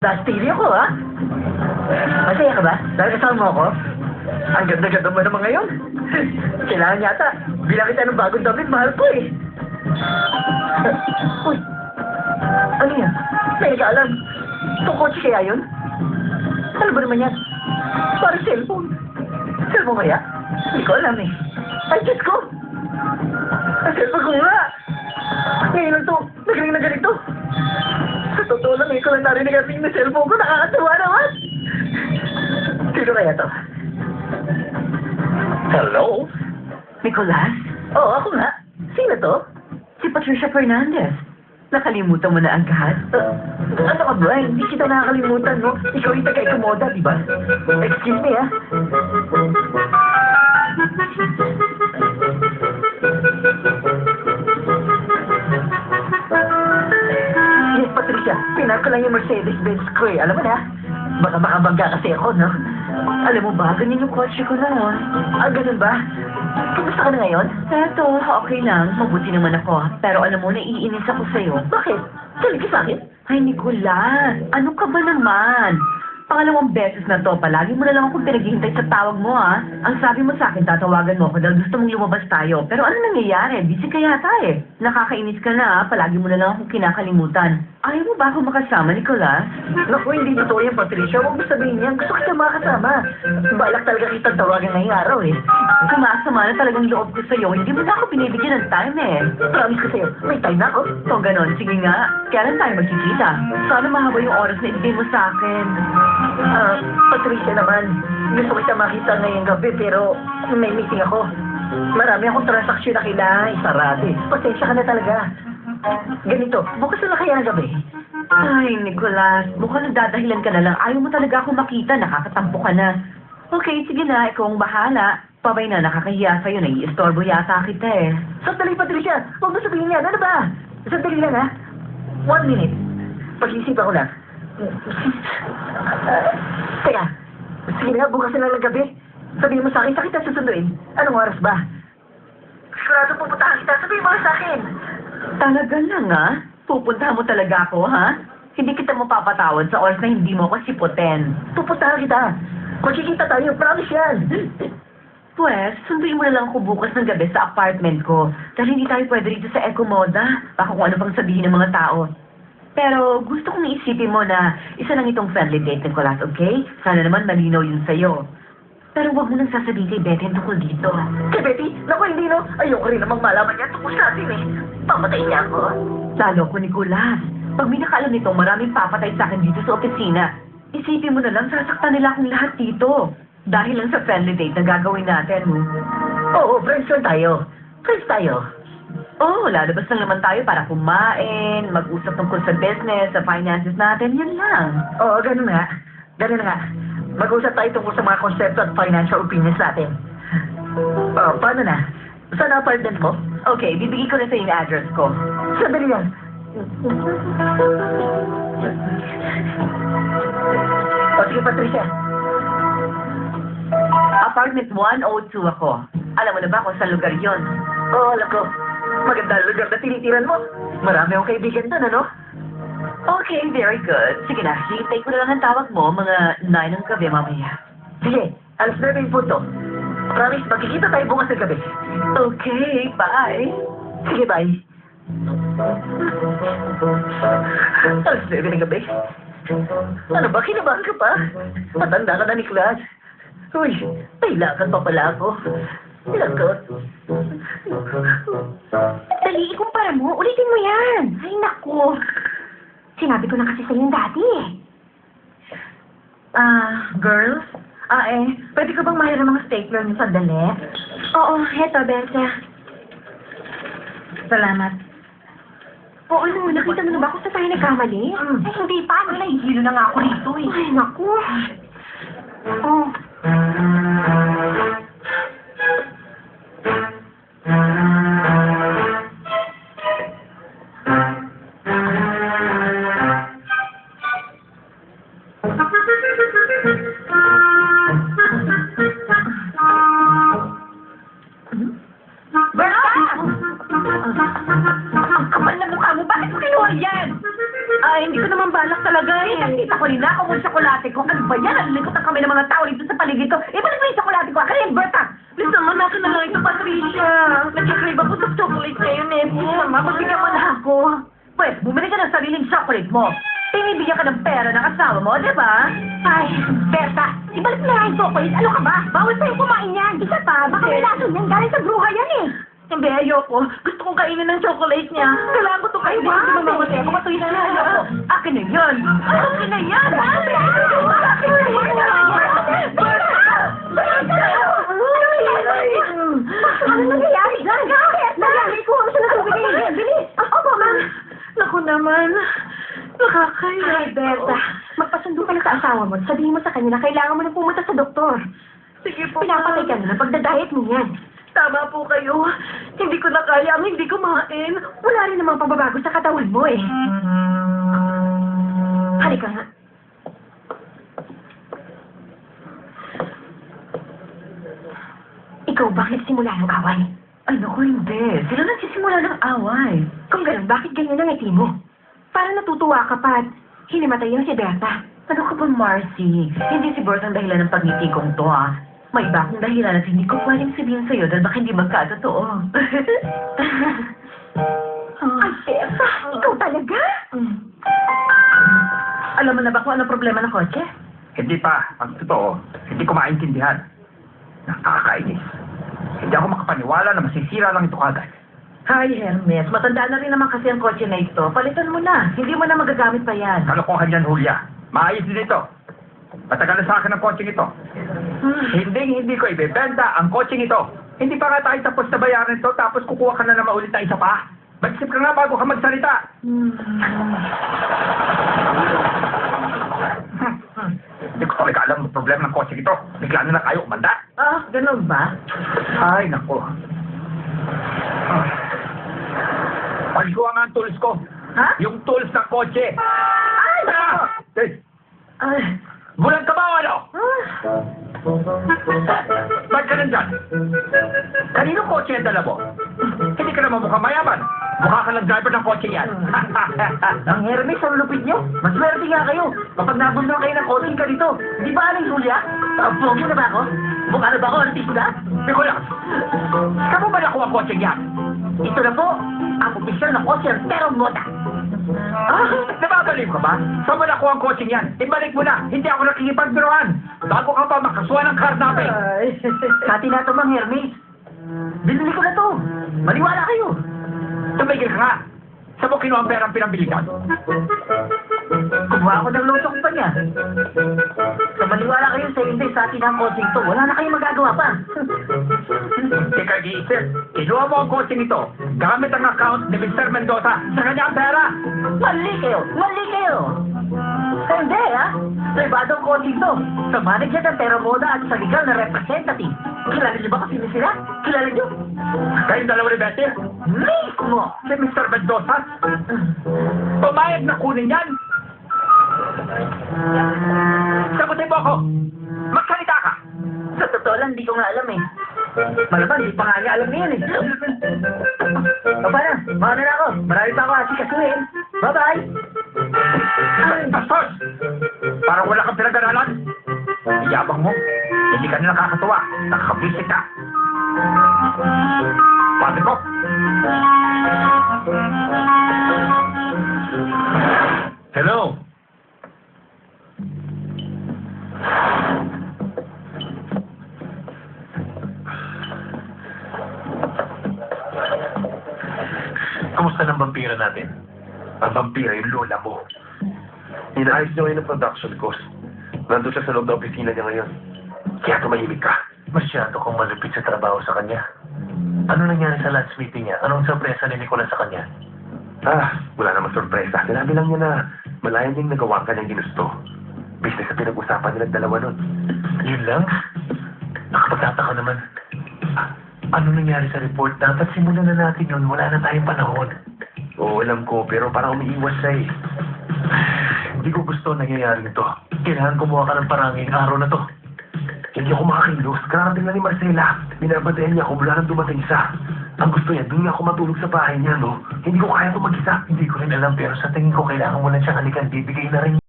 Dastili ako, ha? Masaya ka ba? Dahil kasama mo ako? Ang ganda-ganda mo naman ngayon. Kailangan yata. Bilang kita ng bagong damit, mahal ko eh. Uy, ano yan? May nag-aalam. Itong kotse kaya yun? Ano ba naman yan? Parang cellphone. Cellphone kaya? Hindi ko alam eh. Ay, Diyos ko! Ang cellphone ko nga! Ngayon lang to, nagaling na ganito. Sa totoo lang, ko lang narinig ang tingin na cellphone ko, nakakatawa naman. Sino kaya to? Hello? Nicolas? Oo, ako nga. Sino to? Si Patricia Fernandez. Nakalimutan mo na agad? Ano ka ba? Hindi kita nakakalimutan, no? Ikaw yung taga-ikomoda, di ba? Excuse me, ha? Yes, Patricia. Pinar ko lang yung Mercedes-Benz ko, eh. Alam mo na? Baka makabangga kasi ako, no? Alam mo ba, ganyan yung kotse ko noon. Ganun ba? Kumusta ka na ngayon? Eto, okay lang. Mabuti naman ako. Pero alam mo, naiinis ako sa'yo. Bakit? Galing ka sa akin? Ay, Nicolas, ano ka ba naman? Pangalawang beses na to, palagi mo na lang akong pinaghihintay sa tawag mo, ha? Ang sabi mo sa akin, tatawagan mo ako dahil gusto mong lumabas tayo. Pero ano nangyayari? Busy ka yata eh. Nakakainis ka na, ha? Palagi mo na lang akong kinakalimutan. Ayaw mo ba ako makasama, Nicolas? Naku, hindi totoo yan, Patricia. Huwag mo sabihin yan. Gusto kita makasama. Balak talaga kitang tawagan ngayong araw, eh. Sumasama na talagang loob ko sa'yo. Hindi mo na ako binibigyan ng time, eh. Promise ko sa'yo, may time na ako. So, ganon. Sige nga. Kailan tayo magkikita? Sana mahaba yung oras na ibigay mo sa akin. Patricia naman. Gusto kita makita ngayong gabi, pero may meeting ako. Marami akong transaksyon na kailangan isarado, eh. Pasensya ka na talaga. Ganito, bukas na kaya ng gabi. Ay, Nicolas, mukhang nagdadahilan ka na lang. Ayaw mo talaga ako makita, nakakatampo ka na. Okay, sige na, ikaw ang bahala. Pabay na, nakakahiya sa'yo, nai-istorbo yata kita eh. Sandali, Patricia! Huwag mo sabihin yan, ano ba? Sandali lang, ha? 1 minute. Pag-iisipan ko lang. Teka, sige na, bukas na lang ng gabi. Sabihin mo sa akin, saan kita susunduin? Anong oras ba? Sigurado pupuntahan kita, sabihin mo sa akin. Talaga lang, ha? Pupunta mo talaga ako, ha? Hindi kita mapapatawad sa oras na hindi mo ako siputin. Pupuntahan kita. Magkikita tayo, promise yan. Pwes, sunduin mo na lang ako bukas ng gabi sa apartment ko. Dahil hindi tayo pwede rito sa Ecomoda. Baka kung ano pang sabihin ng mga tao. Pero gusto kong iisipin mo na isa lang itong friendly date, Nicolas, okay? Sana naman malinaw yun sa'yo. Pero huwag mo nang sasabihin kay Betty ang tungkol dito. Kay Betty? Naku, hindi no. Ayoko rin namang malaman niya tungkol sa atin eh. Pamatay niya ako. Lalo ko, Nicolas. Pag may nakaalam nito, maraming papatay sa akin dito sa opisina. Isipin mo na lang, sasaktan nila akong lahat dito. Dahil lang sa friendly date na gagawin natin. Oo, friends lang tayo. Friends tayo. Oo, lalabas lang naman tayo para kumain, mag-usap tungkol sa business, sa finances natin, yun lang. Oo, ganun nga. Ganun nga. Mag-usap tayo tungkol sa mga konsepto at financial opinions natin. Paano na? Saan ang apartment mo? Okay, bibigay ko na sa yung address ko. Sandali lang. Sige, Patricia. Apartment 102 ako. Alam mo na ba kung saan lugar yon? Oo, alam ko. Maganda lugar na tinitiran mo. Marami akong kaibigan doon, ano? Okay, very good. Sige na, hintay ko na lang ang tawag mo mga 9 ng gabi mamaya. Sige, alas 9 yung punto. Promise, magkikita tayo bukas ng gabi. Okay, bye. Sige, bye. Alas 9 ng gabi. Ano ba, kinabahan ka pa? Matanda ka na, Nicolas. Uy, may lakad pa pala ako. Lagot. Dali, ikumpara mo. Ulitin mo yan. Ay, naku. Sinabi ko na kasi sa'yo yung dati eh. Girls? Pwede ka bang mahiram mga stapler niyo sandali? Oo, heto, Berta. Salamat. Oo, ano, nakita mo na ba kung saan tayo nagkamali? Ay, hindi pa. Nahihilo na nga ako rito eh. Ay, naku. Oh. Ang kapal na mukha mo, bakit mo kinuha yan? Ay, hindi ko naman balak talaga eh. Kita Naku, ninakaw mo yung tsokolate ko. Ano ba yan? Ang likot ang kami ng mga tao dito sa paligid ko. Ibalik mo yung tsokolate ko. Akin yan, Berta! Please naman, akin na lang ito, Patricia. Nagkikrave ako sa chocolate ngayon eh. Please naman, pagbigyan mo na ako. Pwes, bumili ka ng sariling chocolate mo. Pinibigyan ka ng pera ng asawa mo, di ba? Ay, Berta, ibalik mo na nga yung chocolate. Ano ka ba? Bawal sa'yo kumain yan. Isa pa, baka may lason yan. Galing sa bruha yan eh. Hindi, ayoko. Gusto kong kainin ng chocolate niya. Kailangan ko itong kainin. Wow. Hindi mamamatay ako. Matuloy na lang ako. Akin na yan. Akin na yan. Ano nangyayari dyan? Nangyayari ko. Ano siya natubigay? Bilis! Opo, ma'am. Naku naman. Nakakaya. Ay, Berta, magpasundo ka na sa asawa mo. Sabihin mo sa kanya na kailangan mo na pumunta sa doktor. Sige po. Pinapatay ka na ng pagdadayet mo yan. Tama po kayo. Hindi ko na kaya ang hindi kumain. Wala rin namang pagbabago sa katawan mo eh. Halika nga. Ikaw, bakit simula ng away? Ay, naku, hindi. Sila nagsisimula ng away. Kung ganun, bakit ganyan ang ngiti mo? Parang natutuwa ka pa at hinimatay yung si Berta. Ano ka ba, Marcy? Hindi si Bert ang dahilan ng pagngiti kong to, ah. May iba akong dahilan at hindi ko pwedeng sabihin sa'yo dahil baka hindi magkatotoo. Ay, Berta, ikaw talaga? Alam mo na ba kung ano problema ng kotse? Hindi pa. Ang totoo, hindi ko maintindihan. Nakakainis. Hindi ako makapaniwala na masisira lang ito kagad. Hi, Hermes. Matanda na rin naman kasi ang kotse na ito. Palitan mo na. Hindi mo na magagamit pa yan. Kalokohan yan, Julia. Maayos din ito. Matagal na sa akin ang kotseng ito. Hindi ko ibebenta ang kotseng ito. Hindi pa nga tayo tapos na bayaran ito tapos kukuha ka na naman ulit na isa pa. Mag-isip ka nga bago ka magsalita. Hindi ko talaga alam ang problema ng kotseng ito. Bigla na lang kayo umanda. Ah, ganun ba? Ay, naku. Paliguan nga ang tools ko. Ha? Yung tools ng kotse. Ay, naku! Eh, Ay. bulag ka ba o ano? Ah. Ba't ka nandyan? Kanino kotse ang dala mo? Hindi ka naman mukhang mayaman. Mukha ka lang driver ng kotse yan. Ang Hermes, ang lupit niyo. Maswerte nga kayo. Kapag nabunod kayo ng coaching ka dito. Di ba, Aling Julia? Pogi na ba ako? Mukha na ba ako, artista? Nicolas, saan mo ba nakuha ang kotse yan? Ito na po, ang opisyal na kotse ng Terong Moda. Nababaliw ka ba? Saan mo nakuha ang kotse yan? Ibalik mo na. Hindi ako nakikipagbiruan. Bago ka pa makasuha ng car namin. Sa atin na ito, Mang Hermes. Binili ko na to. Maniwala kayo. Tumigil ka nga. Saan mo kinuha ang perang pinabiligan? Kumuha ako ng lutong pa niya. So maniwala kayo sa hindi sa atin ang coaching to. Wala na kayong magagawa pa. Hindi ka nag-iisip. Kinuha mo ang coaching ito gamit ang account ni Mr. Mendoza sa kanyang pera. Mali kayo! Mali kayo! Hindi, ha? Privado ang coaching to. Sa manager ng Terra Moda at sa legal na representative. Kilala niyo ba kung sino sila? Kilala niyo? Kayong dalawa ni Betty? Mismo! Si Mr. Mendoza? Pumayag na kunin yan. Sagutin mo ako. Magsalita ka. Sa totoo lang, di ko nga alam eh. Malaban, di pa nga niya alam na yan eh. O paano? Mauna na ako. Marami pa ako asikasuhin. Bye-bye! Pastor! Parang wala kang pinag-aralan. Iyabang mo. Hindi ka na nakakatuwa. Nakakabwisit ka. Pati ko. Hello? Kamusta ng vampira natin? Ang vampira yung lola mo. Inaayos niya ngayon ang production cost. Nandun siya sa loob ng opisina niya ngayon. Kaya tumahimik ka. Masyado kang malupit sa trabaho sa kanya. Ano nangyari sa last meeting niya? Anong sorpresa ni Nicolas sa kanya? Wala namang sorpresa. Sinabi lang niya na malayan niyang nagawa ka niyang ginusto. Business na pinag-usapan nilang dalawa nun. Yun lang? Nakapagtataka naman. Ano nangyari sa report? Dapat simulan na natin yun. Wala na tayong panahon. Oo, alam ko, pero parang umiiwas siya eh. Hindi ko gusto nangyayari nito. Kailangan kumuha ka ng paranging araw na to. Hindi ako makakilos. Karating na ni Marcela. Binabantayan niya ako mula nang dumating siya. Ang gusto niya, doon nga ako matulog sa bahay niya, no? Hindi ko kaya ito mag-isa. Hindi ko rin alam pero sa tingin ko kailangan mo na siyang halikan. Bibigay na rin